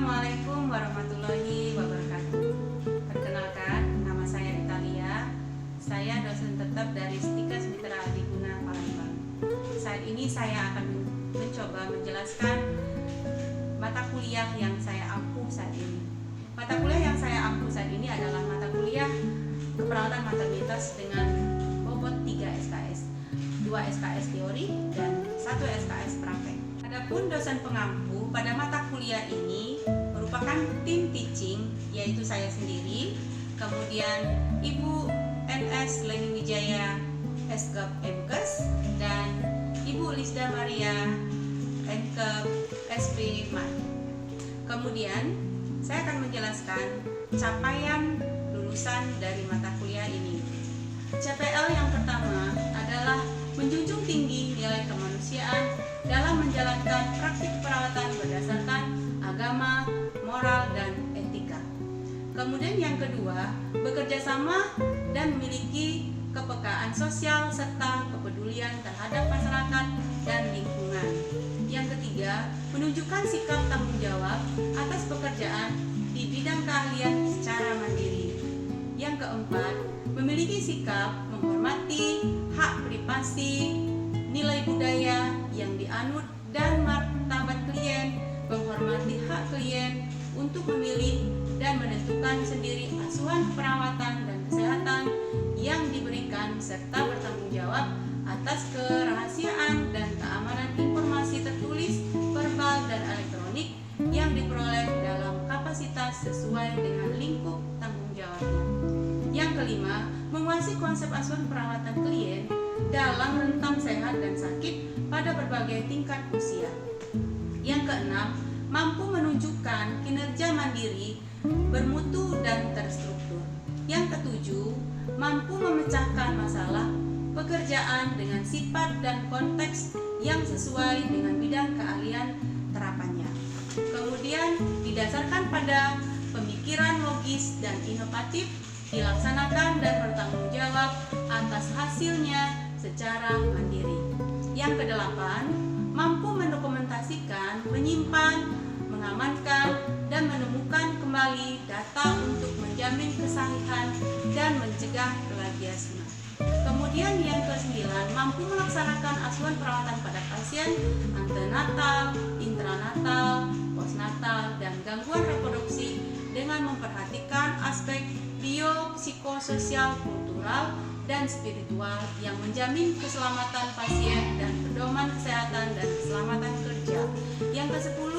Assalamualaikum warahmatullahi wabarakatuh. Perkenalkan, nama saya Italia. Saya dosen tetap dari Stikas Mitra Adiguna Palembang. Saat ini saya akan mencoba menjelaskan mata kuliah yang saya ampuh saat ini. Mata kuliah yang saya ampuh saat ini adalah mata kuliah keperawatan maternitas dengan bobot 3 SKS, 2 SKS teori dan 1 SKS praktek. Adapun dosen pengampu pada mata kuliah ini merupakan tim teaching, yaitu saya sendiri, kemudian Ibu NS Leni Wijaya Esgap MKes dan Ibu Lisda Maria Enkep SP MAT. Kemudian saya akan menjelaskan capaian lulusan dari mata kuliah ini. CPL yang pertama adalah menjunjung tinggi nilai kemanusiaan dalam menjalankan praktik perawatan berdasarkan agama, moral, dan etika. Kemudian yang kedua, bekerja sama dan memiliki kepekaan sosial serta kepedulian terhadap masyarakat dan lingkungan. Yang ketiga, menunjukkan sikap tanggung jawab atas pekerjaan di bidang keahlian secara mandiri. Yang keempat, memiliki sikap menghormati hak privasi, nilai budaya yang dianut dan martabat klien, menghormati hak klien untuk memilih dan menentukan sendiri asuhan perawatan dan kesehatan yang diberikan serta bertanggung jawab atas kerahasiaan dan keamanan informasi tertulis, verbal, dan elektronik yang diperoleh dalam kapasitas sesuai dengan lingkup tanggung jawabnya. Yang kelima, menguasai konsep asuhan perawatan klien dalam rentang sehat dan sakit pada berbagai tingkat usia. Yang keenam, mampu menunjukkan kinerja mandiri, bermutu, dan terstruktur. Yang ketujuh, mampu memecahkan masalah pekerjaan dengan sifat dan konteks yang sesuai dengan bidang keahlian terapannya. Kemudian didasarkan pada pemikiran logis dan inovatif, dilaksanakan dan bertanggung jawab atas hasilnya secara mandiri. Yang kedelapan, mampu mendokumentasikan, menyimpan, mengamankan, dan menemukan kembali data untuk menjamin kesahihan dan mencegah plagiarisme. Kemudian yang kesembilan, mampu melaksanakan asuhan perawatan pada pasien antenatal, intranatal, postnatal, dan gangguan reproduksi dengan memperhatikan aspek biopsikososial, kultural, dan spiritual yang menjamin keselamatan pasien dan pedoman kesehatan dan keselamatan kerja. Yang ke-10,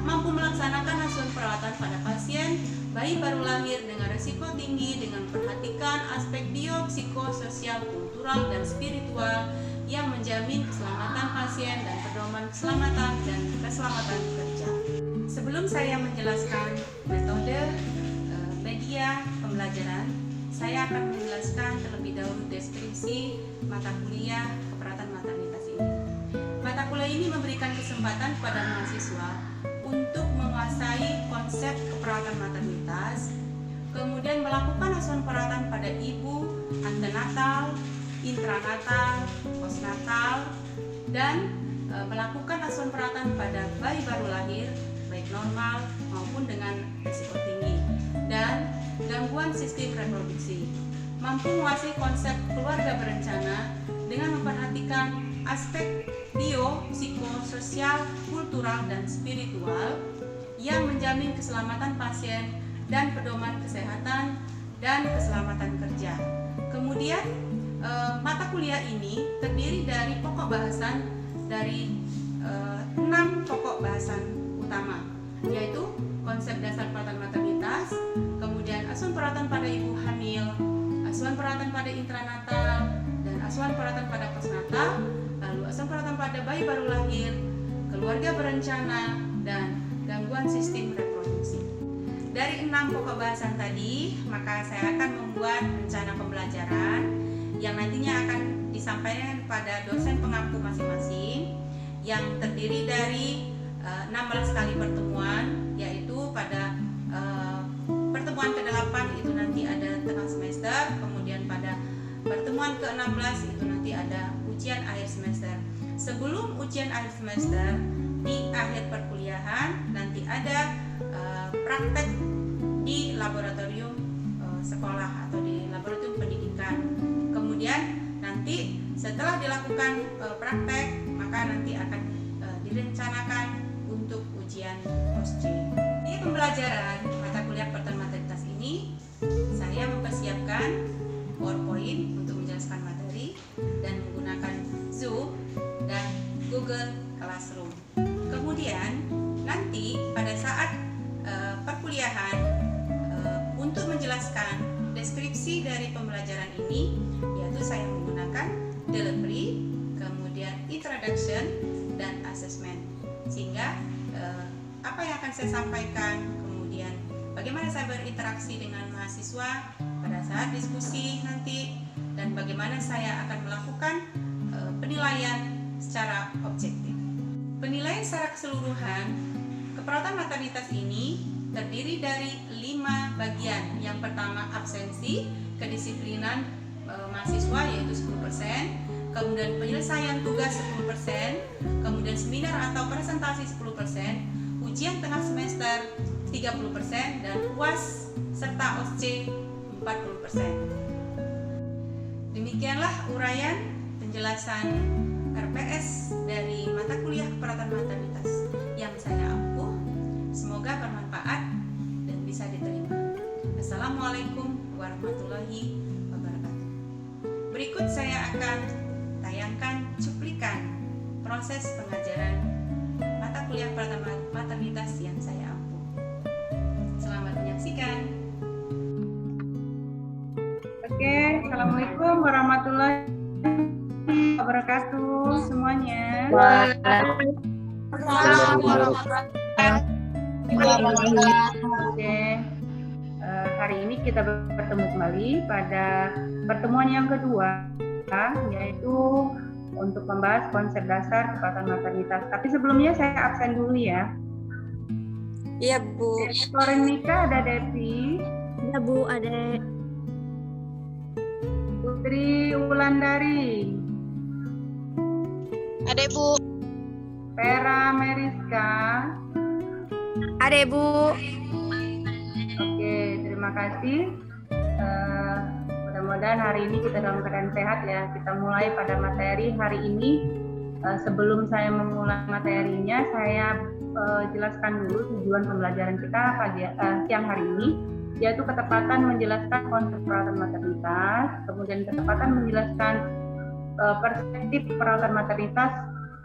mampu melaksanakan asuhan perawatan pada pasien bayi baru lahir dengan risiko tinggi dengan memperhatikan aspek biopsikososial, kultural, dan spiritual yang menjamin keselamatan pasien dan pedoman keselamatan dan keselamatan kerja. Sebelum saya menjelaskan metode media pembelajaran, saya akan menjelaskan terlebih dahulu deskripsi mata kuliah keperawatan maternitas ini. Mata kuliah ini memberikan kesempatan kepada mahasiswa untuk menguasai konsep keperawatan maternitas, kemudian melakukan asuhan perawatan pada ibu, antenatal, intranatal, postnatal, dan melakukan asuhan perawatan pada bayi baru lahir, baik normal maupun dengan risiko tinggi, dan gangguan sistem reproduksi. Mampu menguasai konsep keluarga berencana dengan memperhatikan aspek biopsikososial, kultural, dan spiritual yang menjamin keselamatan pasien dan pedoman kesehatan dan keselamatan kerja. Kemudian mata kuliah ini terdiri dari pokok bahasan dari 6 pokok bahasan utama, yaitu konsep dasar perawatan maternitas, kemudian asuhan perawatan pada ibu hamil, asuhan perawatan pada intranatal, dan asuhan perawatan pada postnatal, lalu asuhan perawatan pada bayi baru lahir, keluarga berencana, dan gangguan sistem reproduksi. Dari 6 pokok bahasan tadi, maka saya akan membuat rencana pembelajaran yang nantinya akan disampaikan pada dosen pengampu masing-masing, yang terdiri dari 16 kali pertemuan, yaitu pada pertemuan ke-8 itu nanti ada tengah semester, kemudian pada pertemuan ke-16 itu nanti ada ujian akhir semester. Sebelum ujian akhir semester, di akhir perkuliahan nanti ada praktek di laboratorium sekolah atau di laboratorium pendidikan. Kemudian nanti setelah dilakukan praktek, maka nanti akan direncanakan untuk ujian OSCE. Di pembelajaran mata kuliah pertanian materitas ini, saya mempersiapkan PowerPoint untuk menjelaskan materi dan menggunakan Zoom dan Google Classroom. Kemudian nanti pada saat perkuliahan untuk menjelaskan deskripsi dari pembelajaran ini, yaitu saya menggunakan delivery, kemudian introduction dan assessment, sehingga apa yang akan saya sampaikan, kemudian bagaimana saya berinteraksi dengan mahasiswa pada saat diskusi nanti, dan bagaimana saya akan melakukan penilaian secara objektif. Penilaian secara keseluruhan keperawatan maternitas ini terdiri dari 5 bagian. Yang pertama absensi, kedisiplinan mahasiswa yaitu 10%, kemudian penyelesaian tugas 10%, kemudian seminar atau presentasi 10%, ujian tengah semester 30%, dan UAS serta OSCE 40%. Demikianlah uraian penjelasan RPS dari mata kuliah keperawatan maternitas yang saya ampuh. Semoga bermanfaat dan bisa diterima. Assalamualaikum warahmatullahi wabarakatuh. Berikut saya akan tayangkan cuplikan proses pengajaran mata kuliah keperawatan maternitas yang saya ampuh. Selamat menyaksikan. Oke, Assalamualaikum warahmatullahi wabarakatuh semuanya. Oke, hari ini kita bertemu kembali pada pertemuan yang kedua, yaitu untuk membahas konsep dasar keperawatan maternitas. Tapi sebelumnya saya absen dulu ya. Iya, Bu. Korenika ada Devi. Iya, Bu, ada. Putri Wulandari. Ada, Bu. Vera Meriska. Ada, Bu. Oke, terima kasih. Mudah-mudahan hari ini kita dalam keadaan sehat ya. Kita mulai pada materi hari ini. Sebelum saya memulai materinya, saya jelaskan dulu tujuan pembelajaran kita siang hari ini, yaitu ketepatan menjelaskan konsep perawatan maternitas, kemudian ketepatan menjelaskan perspektif perawatan maternitas,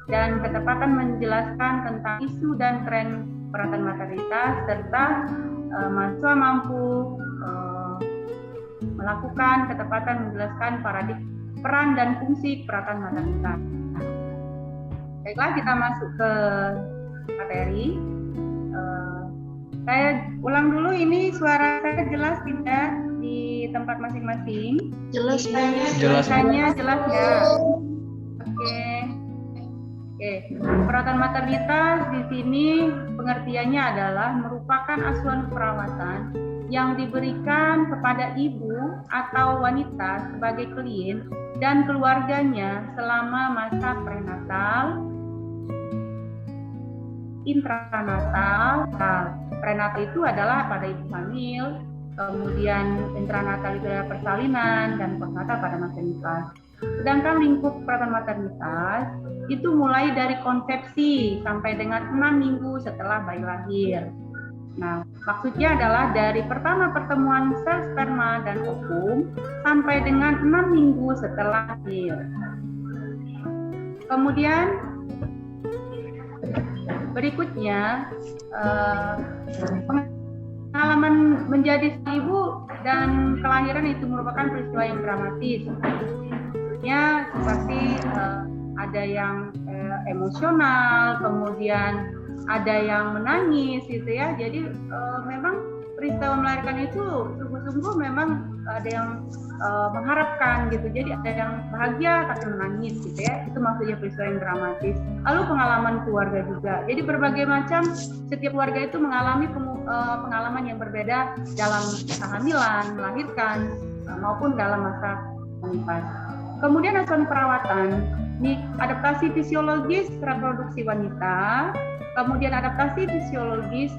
dan ketepatan menjelaskan tentang isu dan tren perawatan maternitas, serta mahasiswa mampu melakukan ketepatan menjelaskan paradigma peran dan fungsi perawatan maternitas. Baiklah, kita masuk ke materi. Saya ulang dulu, ini suara saya jelas tidak di tempat masing-masing? Jelas. Jelasnya jelas ya. Oke. Perawatan maternitas di sini pengertiannya adalah merupakan asuhan perawatan yang diberikan kepada ibu atau wanita sebagai klien dan keluarganya selama masa prenatal, intranatal. Prenatal itu adalah pada ibu hamil, kemudian intranatal itu adalah persalinan, dan postnatal pada maternitas. Sedangkan lingkup perawatan maternitas itu mulai dari konsepsi sampai dengan 6 minggu setelah bayi lahir. Nah, maksudnya adalah dari pertama pertemuan sel sperma dan ovum sampai dengan 6 minggu setelah lahir. Kemudian berikutnya pengalaman menjadi ibu dan kelahiran itu merupakan peristiwa yang dramatis. Maksudnya seperti ada yang emosional, kemudian ada yang menangis gitu ya. Jadi memang peristiwa melahirkan itu sungguh-sungguh memang ada yang mengharapkan gitu. Jadi ada yang bahagia tapi menangis gitu ya. Itu maksudnya peristiwa yang dramatis. Lalu pengalaman keluarga juga. Jadi berbagai macam, setiap keluarga itu mengalami pengalaman yang berbeda dalam kehamilan, melahirkan maupun dalam masa menipah. Kemudian asuhan perawatan Ini adaptasi fisiologis reproduksi wanita, kemudian adaptasi fisiologis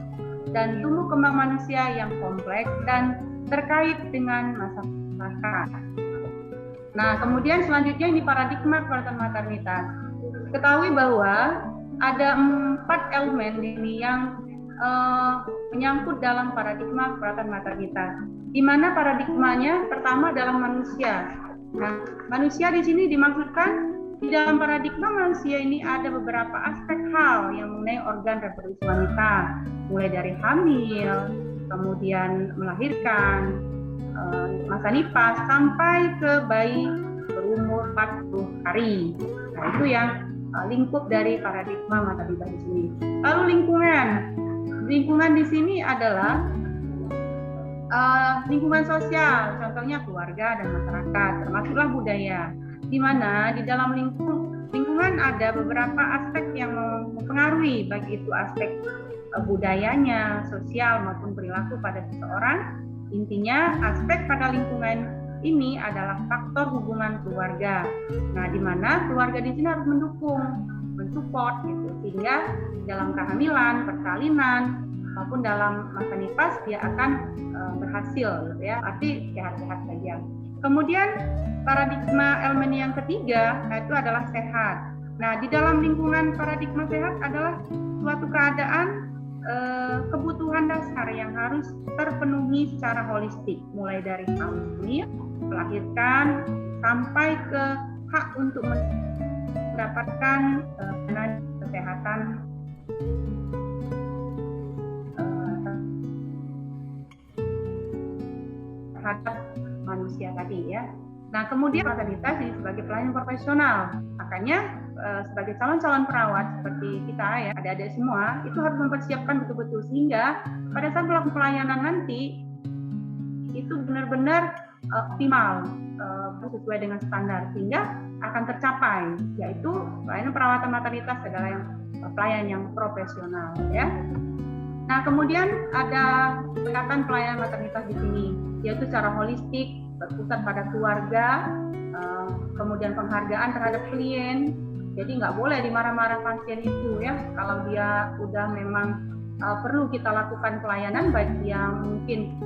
dan tumbuh kembang manusia yang kompleks dan terkait dengan masyarakat. Nah, kemudian selanjutnya ini paradigma perawatan maternitas. Ketahui bahwa ada 4 elemen ini yang menyangkut dalam paradigma perawatan maternitas. Di mana paradigmanya pertama dalam manusia. Nah, manusia di sini dimaksudkan di dalam paradigma manusia ini ada beberapa aspek hal yang mengenai organ reproduksi wanita, mulai dari hamil, kemudian melahirkan, masa nifas, sampai ke bayi berumur 40 hari. Nah, itu yang lingkup dari paradigma maternitas di sini. Lalu lingkungan di sini adalah lingkungan sosial, contohnya keluarga dan masyarakat, termasuklah budaya. Di mana di dalam lingkungan ada beberapa aspek yang mempengaruhi, baik itu aspek budayanya, sosial maupun perilaku pada seseorang. Intinya aspek pada lingkungan ini adalah faktor hubungan keluarga. Nah, di mana keluarga di sini harus mendukung, mensupport gitu, sehingga dalam kehamilan, persalinan maupun dalam masa nifas dia akan berhasil gitu ya, arti sehat-sehat saja. Kemudian paradigma elemen yang ketiga yaitu adalah sehat. Nah, di dalam lingkungan paradigma sehat adalah suatu keadaan kebutuhan dasar yang harus terpenuhi secara holistik, mulai dari hamil, melahirkan, sampai ke hak untuk mendapatkan kesehatan terhadap manusia tadi ya. Nah, kemudian maternitas ini sebagai pelayanan profesional. Makanya sebagai calon-calon perawat seperti kita ya, adik-adik semua, itu harus mempersiapkan betul-betul sehingga pada saat melakukan pelayanan nanti itu benar-benar optimal, sesuai dengan standar sehingga akan tercapai, yaitu pelayanan perawatan maternitas adalah pelayanan yang profesional ya. Nah, kemudian ada pendekatan pelayanan maternitas di sini, yaitu secara holistik, berpusat pada keluarga, kemudian penghargaan terhadap klien. Jadi nggak boleh dimarah-marah pasien itu ya. Kalau dia udah memang perlu kita lakukan pelayanan, baik dia mungkin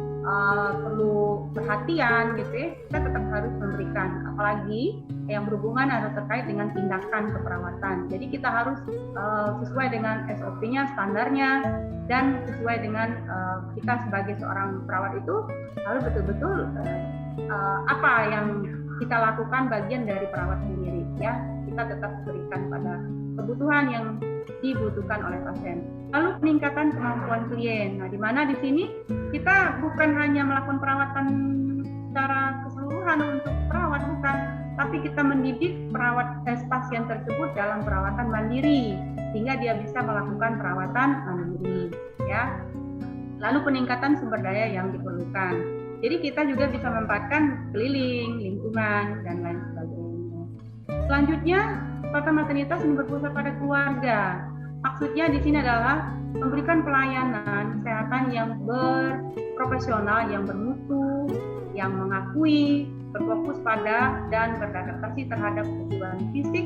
perlu perhatian gitu ya, kita tetap harus memberikan. Apalagi yang berhubungan atau terkait dengan tindakan keperawatan. Jadi kita harus sesuai dengan SOP-nya, standarnya, dan sesuai dengan kita sebagai seorang perawat itu harus betul-betul apa yang kita lakukan bagian dari perawat sendiri ya. Kita tetap berikan pada kebutuhan yang dibutuhkan oleh pasien. Lalu peningkatan kemampuan klien. Nah, di mana di sini kita bukan hanya melakukan perawatan secara keseluruhan untuk perawat, bukan, tapi kita mendidik perawat pasien tersebut dalam perawatan mandiri sehingga dia bisa melakukan perawatan mandiri ya. Lalu peningkatan sumber daya yang diperlukan. Jadi kita juga bisa memanfaatkan keliling, lingkungan, dan lain sebagainya. Selanjutnya, perawatan maternitas ini berpusat pada keluarga. Maksudnya di sini adalah memberikan pelayanan kesehatan yang berprofesional, yang bermutu, yang mengakui, berfokus pada dan beradaptasi terhadap kebutuhan fisik,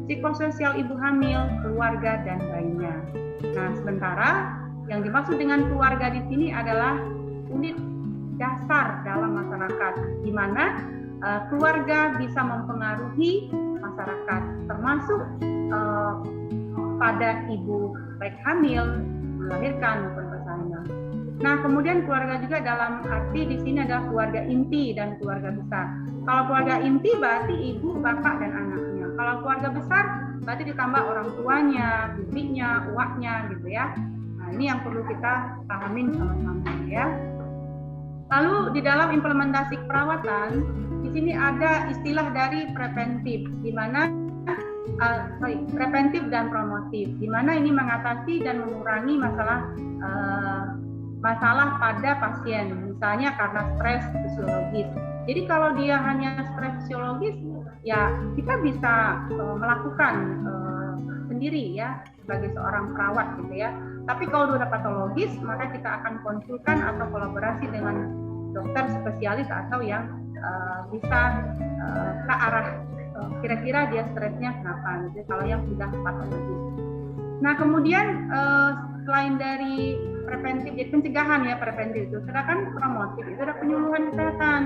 psikososial ibu hamil, keluarga, dan bayinya. Nah, sementara yang dimaksud dengan keluarga di sini adalah unit dasar dalam masyarakat, di mana keluarga bisa mempengaruhi masyarakat, termasuk pada ibu baik hamil, melahirkan maupun persalinan. Nah, kemudian keluarga juga dalam arti di sini adalah keluarga inti dan keluarga besar. Kalau keluarga inti berarti ibu, bapak, dan anaknya. Kalau keluarga besar berarti ditambah orang tuanya, bibinya, uaknya gitu ya. Nah, ini yang perlu kita pahamin sama-sama ya. Lalu di dalam implementasi perawatan di sini ada istilah dari preventif, di mana preventif dan promotif, di mana ini mengatasi dan mengurangi masalah pada pasien, misalnya karena stres fisiologis. Jadi kalau dia hanya stres fisiologis, ya kita bisa melakukan sendiri ya sebagai seorang perawat gitu ya. Tapi kalau sudah patologis, maka kita akan konsulkan atau kolaborasi dengan dokter spesialis atau yang bisa ke arah kira-kira dia stresnya kenapa gitu kalau yang sudah patologis. Nah kemudian selain dari preventif, jadi pencegahan ya preventif itu, sedangkan promotif itu ada penyuluhan kesehatan.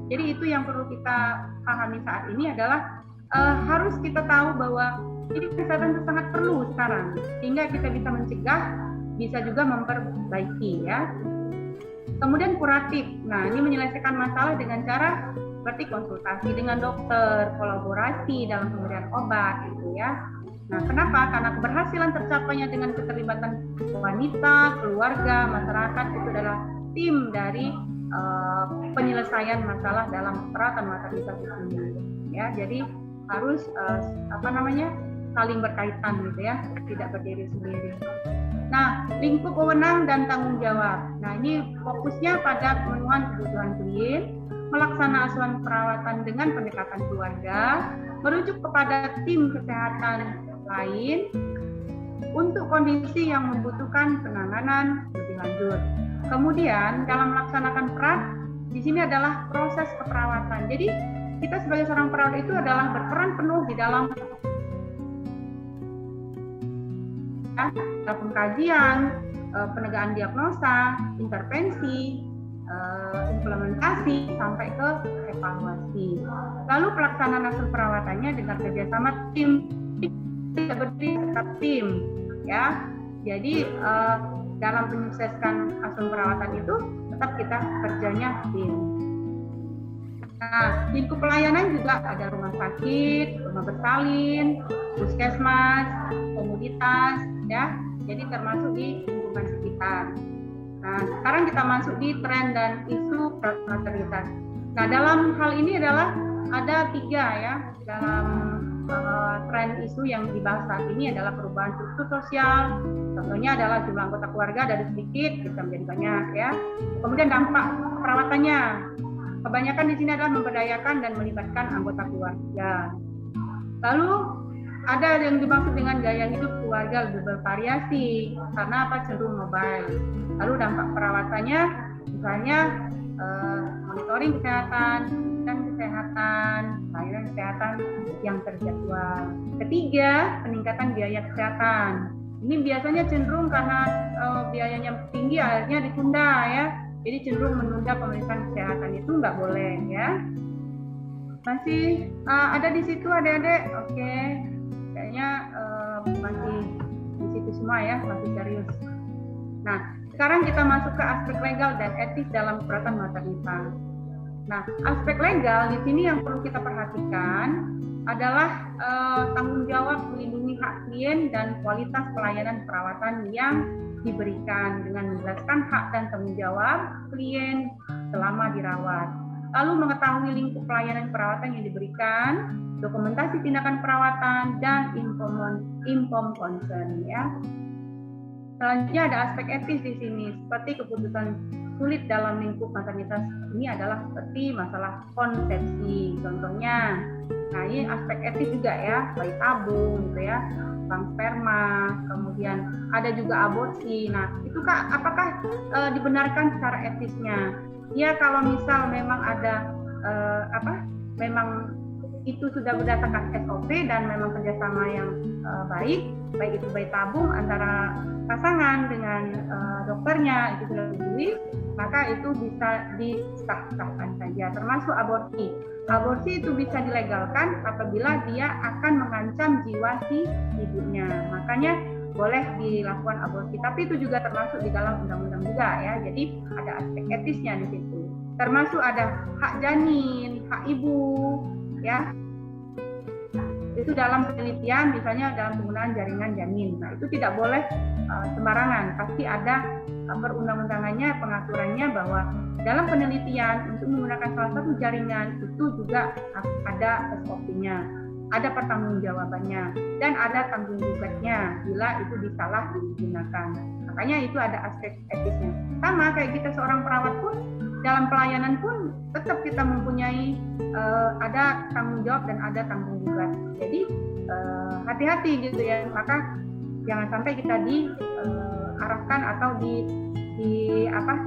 Jadi itu yang perlu kita pahami saat ini adalah harus kita tahu bahwa ini kesehatan itu sangat perlu sekarang, sehingga kita bisa mencegah, bisa juga memperbaiki ya. Kemudian kuratif, nah ini menyelesaikan masalah dengan cara seperti konsultasi dengan dokter, kolaborasi dalam pemberian obat gitu ya. Nah kenapa? Karena keberhasilan tercapainya dengan keterlibatan wanita, keluarga, masyarakat itu adalah tim dari penyelesaian masalah dalam perawatan maternitas ini ya. Jadi harus saling berkaitan gitu ya, tidak berdiri sendiri. Nah, lingkup wewenang dan tanggung jawab. Nah, ini fokusnya pada pemenuhan kebutuhan klien, melaksanakan asuhan perawatan dengan pendekatan keluarga, merujuk kepada tim kesehatan lain untuk kondisi yang membutuhkan penanganan lebih lanjut. Kemudian, dalam melaksanakan peran, di sini adalah proses keperawatan. Jadi, kita sebagai seorang perawat itu adalah berperan penuh di dalam pengkajian, penegakan diagnosa, intervensi, implementasi, sampai ke evaluasi. Lalu pelaksanaan asuhan perawatannya dengan kerjasama tim, tidak berdiri tetap tim, ya. Jadi dalam menyukseskan asuhan perawatan itu tetap kita kerjanya tim. Nah, lingkup pelayanan juga ada rumah sakit, rumah bersalin, puskesmas, komoditas, ya. Jadi termasuk di lingkungan sekitar. Nah, sekarang kita masuk di tren dan isu maternitas. Nah, dalam hal ini adalah ada 3 ya dalam tren isu yang dibahas saat ini adalah perubahan struktur sosial. Contohnya adalah jumlah anggota keluarga dari sedikit bisa menjadi banyak ya. Kemudian dampak perawatannya. Kebanyakan di sini adalah memberdayakan dan melibatkan anggota keluarga. Lalu ada yang dimaksud dengan gaya hidup keluarga lebih bervariasi karena cenderung mobile. Lalu dampak perawatannya misalnya monitoring kesehatan dan layanan kesehatan yang terjadwal. Ketiga, peningkatan biaya kesehatan. Ini biasanya cenderung karena biayanya tinggi akhirnya ditunda ya. Jadi cenderung menunda pemeriksaan kesehatan itu nggak boleh ya. Masih ada di situ adik-adik? Oke, kayaknya masih di situ semua ya, masih serius. Nah, sekarang kita masuk ke aspek legal dan etis dalam perawatan maternitas. Nah, aspek legal di sini yang perlu kita perhatikan adalah tanggung jawab melindungi hak klien dan kualitas pelayanan perawatan yang diberikan dengan menjelaskan hak dan tanggung jawab klien selama dirawat. Lalu mengetahui lingkup pelayanan perawatan yang diberikan, dokumentasi tindakan perawatan, dan inform concern ya. Selanjutnya ada aspek etis di sini, seperti keputusan sulit dalam lingkup maternitas ini adalah seperti masalah konsepsi. Contohnya, nah ini aspek etis juga ya, bayi tabung gitu ya, bank sperma, kemudian ada juga aborsi. Nah, itu Kak, apakah dibenarkan secara etisnya? Ya, kalau misal memang ada memang itu sudah berdasarkan SOP dan memang kerjasama yang baik itu bayi tabung antara pasangan dengan dokternya itu sudah disetujui, maka itu bisa disah-sahkan saja. Termasuk aborsi. Aborsi itu bisa dilegalkan apabila dia akan mengancam jiwa si ibunya. Makanya boleh dilakukan aborsi. Tapi itu juga termasuk di dalam undang-undang juga ya. Jadi ada aspek etisnya di situ. Termasuk ada hak janin, hak ibu, ya. Itu dalam penelitian, misalnya dalam penggunaan jaringan janin. Nah, itu tidak boleh sembarangan. Pasti ada perundang-undangannya, pengaturannya bahwa dalam penelitian untuk menggunakan salah satu jaringan itu juga ada SOP-nya, ada pertanggungjawabannya, dan ada tanggung jawabnya bila itu disalahgunakan. Makanya itu ada aspek etisnya. Sama kayak kita seorang perawat pun, dalam pelayanan pun tetap kita mempunyai ada tanggung jawab dan ada tanggung jawab. Jadi hati-hati gitu ya. Maka jangan sampai kita diarahkan atau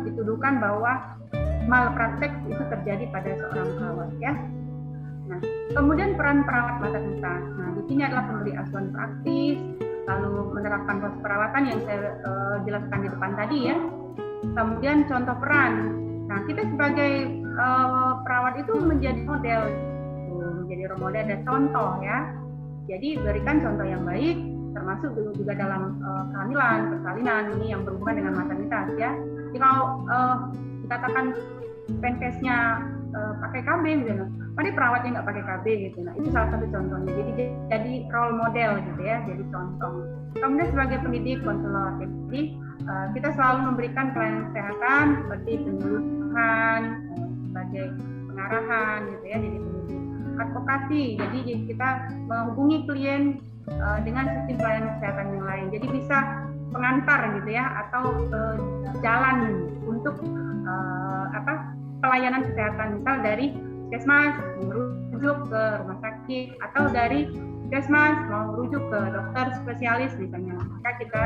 dituduhkan bahwa malpraktek itu terjadi pada seorang perawat ya. Nah, kemudian peran perawat maternita. Nah, di sini adalah pemberi asuhan praktis, lalu menerapkan proses perawatan yang saya jelaskan di depan tadi ya. Kemudian contoh peran. Nah, kita sebagai perawat itu menjadi model, menjadi role model dan contoh ya. Jadi berikan contoh yang baik, termasuk juga dalam kehamilan, persalinan ini yang berhubungan dengan maternitas ya. Jadi kalau dikatakan penkesnya pakai KB misalnya, ada perawatnya nggak pakai KB gitu. Nah itu salah satu contohnya. Jadi role model gitu ya, jadi contoh. Kemudian sebagai pendidik konselor, jadi kita selalu memberikan pelayanan kesehatan seperti penyuluhan, sebagai pengarahan gitu ya, jadi pendidik advokasi. Jadi kita menghubungi klien dengan sistem pelayanan kesehatan yang lain. Jadi bisa pengantar gitu ya, atau jalan untuk pelayanan kesehatan, misal dari puskesmas merujuk ke rumah sakit, atau dari puskesmas mau merujuk ke dokter spesialis misalnya, maka kita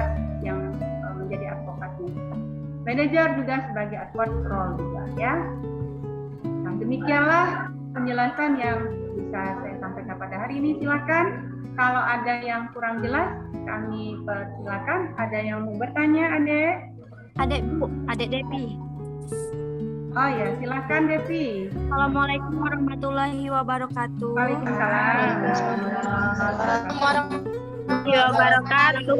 yang menjadi advokatnya. Manajer juga sebagai advocate role juga ya. Nah demikianlah penjelasan yang bisa saya sampaikan pada hari ini. Silakan kalau ada yang kurang jelas kami persilakan. Ada yang mau bertanya, Adek? Adek Bu, Adek Devi. Oh ya, silakan Devi. Assalamualaikum warahmatullahi wabarakatuh. Waalaikumsalam. Warahmatullahi wabarakatuh.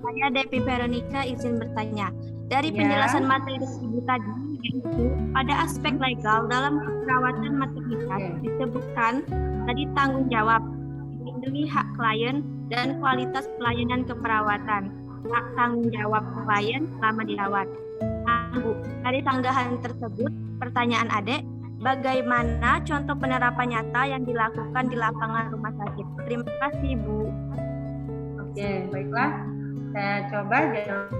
Saya Devi Veronica izin bertanya. Dari penjelasan materi Ibu tadi, yaitu pada aspek legal dalam perawatan maternitas disebutkan tadi tanggung jawab, melindungi hak klien dan kualitas pelayanan keperawatan, hak tanggung jawab klien selama dirawat. Bu, dari tanggapan tersebut, pertanyaan Adek, bagaimana contoh penerapan nyata yang dilakukan di lapangan rumah sakit? Terima kasih, Bu. Oke, baiklah. Saya coba jawab.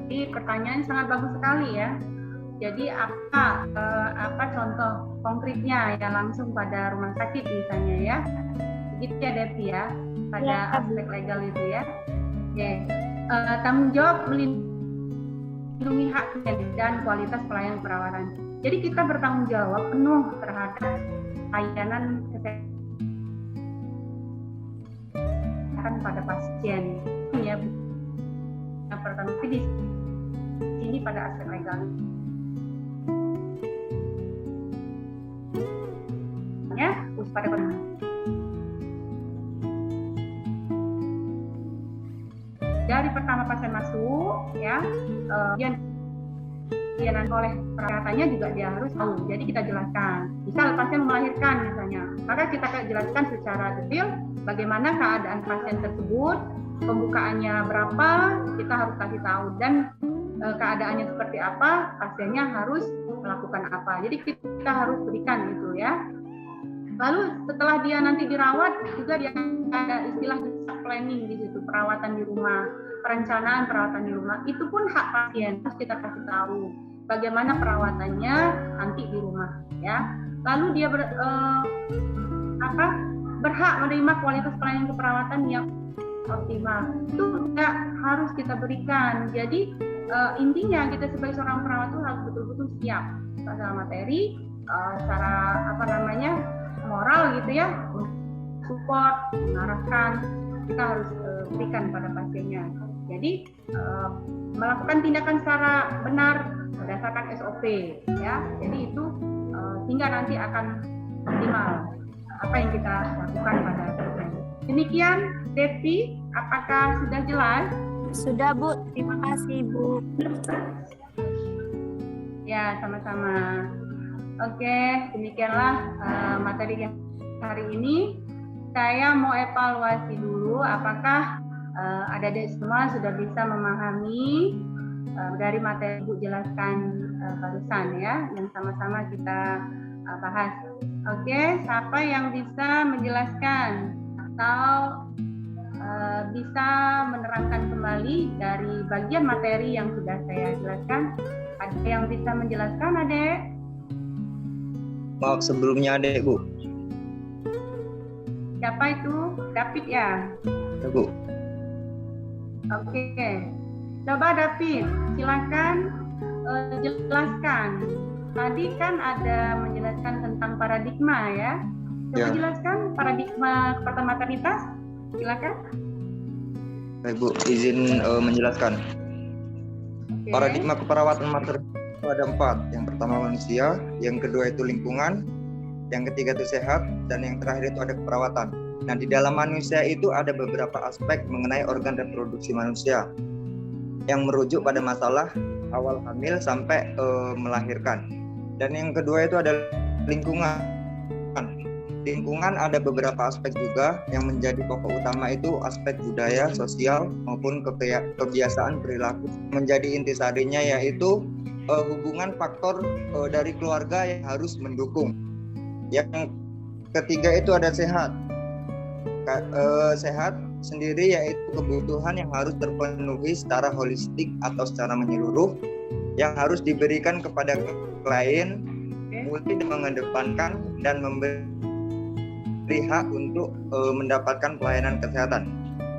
Jadi pertanyaan sangat bagus sekali ya. Jadi apa contoh konkretnya ya langsung pada rumah sakit misalnya ya? Begitu ya Devi ya, pada aspek legal itu ya. Oke, tanggung jawab melindungi hak dan kualitas pelayanan perawatan. Jadi kita bertanggung jawab penuh terhadap layanan kesehatan pada pasien ya. Yang pertama di sini pada aspek legal. Ya, pada dari pertama pasien masuk ya, dia nanti oleh perawatannya juga dia harus tahu. Jadi kita jelaskan. Misal pasien melahirkan misalnya, maka kita jelaskan secara detail bagaimana keadaan pasien tersebut, pembukaannya berapa, kita harus kasih tahu, dan keadaannya seperti apa, pasiennya harus melakukan apa. Jadi kita harus berikan itu ya. Lalu setelah dia nanti dirawat juga dia ada istilah planning di situ, perawatan di rumah, perencanaan perawatan di rumah. Itu pun hak pasien, harus kita kasih tahu bagaimana perawatannya nanti di rumah ya. Lalu dia berhak menerima kualitas pelayanan keperawatan yang optimal. Itu juga harus kita berikan. Jadi intinya kita sebagai seorang perawat itu harus betul-betul siap secara materi, secara moral gitu ya, support, mengarahkan, kita harus berikan pada pasiennya. Jadi melakukan tindakan secara benar berdasarkan SOP ya. Jadi itu sehingga nanti akan optimal apa yang kita lakukan pada pasien. Demikian Devi, apakah sudah jelas? Sudah Bu, terima kasih Bu. Ya, sama-sama. Oke, demikianlah materi yang hari ini. Saya mau evaluasi dulu apakah adik-adik semua sudah bisa memahami dari materi Ibu jelaskan barusan ya, yang sama-sama kita bahas. Oke, siapa yang bisa menjelaskan atau bisa menerangkan kembali dari bagian materi yang sudah saya jelaskan? Ada yang bisa menjelaskan, Adek? Maaf sebelumnya Adek, Bu. Siapa itu? David ya? Ya, Bu. Oke. Coba David, silakan jelaskan. Tadi kan ada menjelaskan tentang paradigma ya. Coba Ya. jelaskan paradigma keperawatan maternitas. Silakan. Baik Bu, izin menjelaskan. Oke. Paradigma keperawatan maternitas itu ada 4. Yang pertama manusia, yang kedua itu lingkungan, yang ketiga itu sehat, dan yang terakhir itu ada keperawatan. Nah, di dalam manusia itu ada beberapa aspek mengenai organ reproduksi manusia yang merujuk pada masalah awal hamil sampai melahirkan. Dan yang kedua itu ada lingkungan. Lingkungan ada beberapa aspek juga yang menjadi pokok utama itu aspek budaya, sosial maupun kebiasaan perilaku. Menjadi intisarinya yaitu hubungan faktor dari keluarga yang harus mendukung. Yang ketiga itu ada sehat. Sehat sendiri yaitu kebutuhan yang harus terpenuhi secara holistik atau secara menyeluruh yang harus diberikan kepada klien, mulai mengedepankan dan memberi hak untuk mendapatkan pelayanan kesehatan.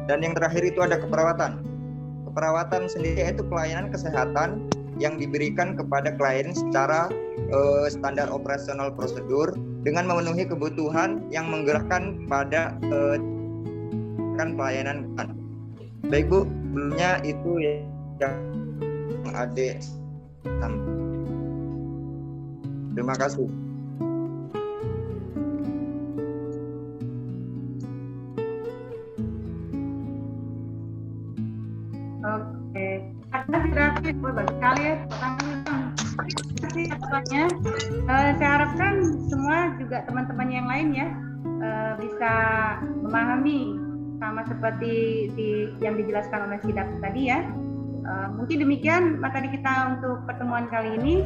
Dan yang terakhir itu ada keperawatan. Keperawatan sendiri yaitu pelayanan kesehatan yang diberikan kepada klien secara standar operasional prosedur dengan memenuhi kebutuhan yang menggerakkan pada pelayanan. Baik Bu, sebelumnya itu yang adik. Terima kasih. Oke, terima kasih bagus sekali ya. Terima kasih atasnya. Saya harapkan semua juga teman-teman yang lain ya bisa memahami sama seperti yang dijelaskan oleh Sidak tadi ya. Mungkin demikian materi kita untuk pertemuan kali ini.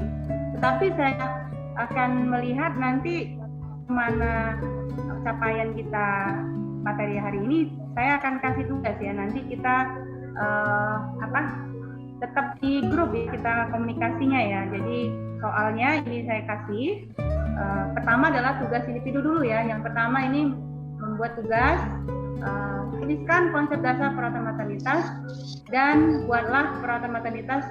Tetapi saya akan melihat nanti kemana capaian kita materi hari ini. Saya akan kasih tugas ya, nanti kita tetap di grup ya kita komunikasinya ya. Jadi soalnya ini saya kasih pertama adalah tugas individu dulu ya. Yang pertama ini membuat tugas, tuliskan konsep dasar perawatan maternitas dan buatlah perawatan maternitas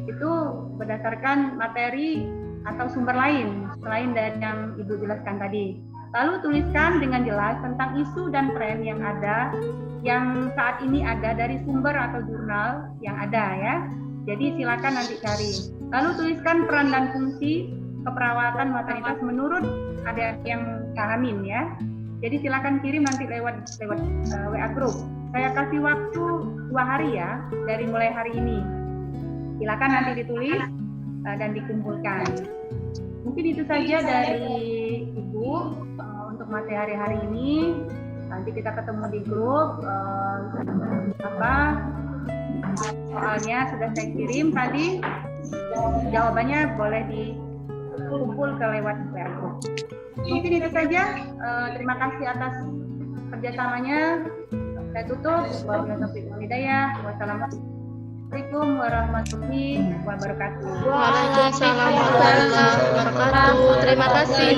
itu berdasarkan materi atau sumber lain selain dari yang Ibu jelaskan tadi. Lalu tuliskan dengan jelas tentang isu dan tren yang ada, yang saat ini ada dari sumber atau jurnal yang ada ya. Jadi silakan nanti cari. Lalu tuliskan peran dan fungsi keperawatan maternitas menurut ada yang pahamin ya. Jadi silakan kirim nanti lewat WA group. Saya kasih waktu 2 hari ya, dari mulai hari ini. Silakan nanti ditulis dan dikumpulkan. Mungkin itu saja dari Ibu untuk materi hari ini. Nanti kita ketemu di grup. Soalnya sudah saya kirim tadi. Jawabannya boleh dikumpul ke lewat WA group. Mungkin itu saja. Terima kasih atas kerjasamanya. Saya tutup. Wassalamualaikum warahmatullahi wabarakatuh. Waalaikumsalam warahmatullahi wabarakatuh. Terima kasih.